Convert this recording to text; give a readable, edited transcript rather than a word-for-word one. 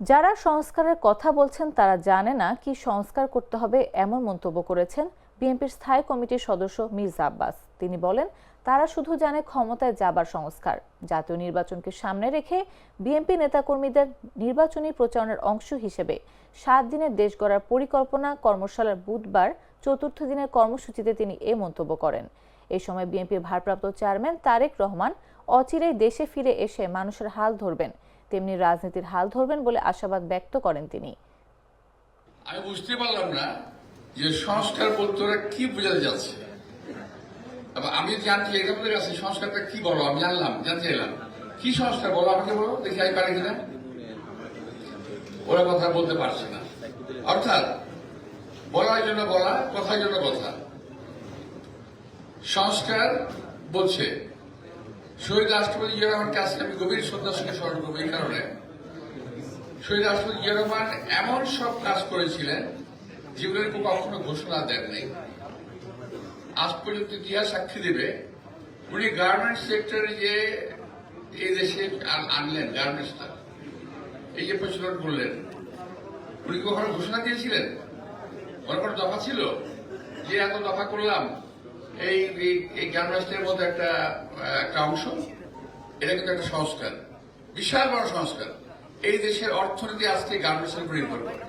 যারা সংস্কারের কথা বলছেন তারা জানে না কি সংস্কার করতে হবে, এমন মন্তব্য করেছেন বিএনপির স্থায়ী কমিটির সদস্য মির্জা আব্বাস। তিনি বলেন, তারা শুধু জানে ক্ষমতায় যাবার সংস্কার। জাতীয় নির্বাচনকে সামনে রেখে বিএনপি নেতাকর্মীদের নির্বাচনী প্রচারণার অংশ হিসেবে 7 দিনের দেশ গড়ার পরিকল্পনা কর্মশালার বুধবার চতুর্থ দিনের কর্মসূচিতে তিনি এ মন্তব্য করেন। এই সময় বিএনপির ভারপ্রাপ্ত চেয়ারম্যান তারেক রহমান অচিরেই দেশে ফিরে এসে মানুষের হাল ধরবেন, তেমনি রাজনীতির হাল ধরবেন বলে আশাবাদ ব্যক্ত করেন তিনি। আমি বুঝতে পারলাম না যে সংস্কার বলতে ওরা কি বোঝাতে যাচ্ছে। আমি জানতে চাই আপনাদের কাছে সংস্কারটা কি বলো, আমি জানতে চাইলাম কি সংস্কার বলো, আমাকে বলো দেখি আমি পারি কিনা। ওরা কথা বলতে পারছে না, অর্থাৎ বলার জন্য বলা, কথার জন্য কথা। সংস্কার বলছে শহীদ রাষ্ট্রপতি জিয়া রহমানকে আজকে আমি গভীর শ্রদ্ধার সঙ্গে স্মরণ করবো। এই কারণে শহীদ রাষ্ট্রপতি জিয়া রহমান এমন সব কাজ করেছিলেন যেগুলোর কখনো ঘোষণা দেন নাই। আজ পর্যন্ত ইতিহাস সাক্ষী দেবে উনি গার্মেন্টস সেক্টরে যে এই দেশে আনলেন, গার্মেন্টসটা এই যে প্রচলন করলেন, উনি কখনো ঘোষণা দিয়েছিলেন? ওনার কোনো দফা ছিল যে এত দফা করলাম এই গার্মেন্টসের মধ্যে একটা অংশ? এটা কিন্তু একটা সংস্কার, বিশাল বড় সংস্কার। এই দেশের অর্থনীতি আজকে গার্মেন্টসের উপর নির্ভর করে।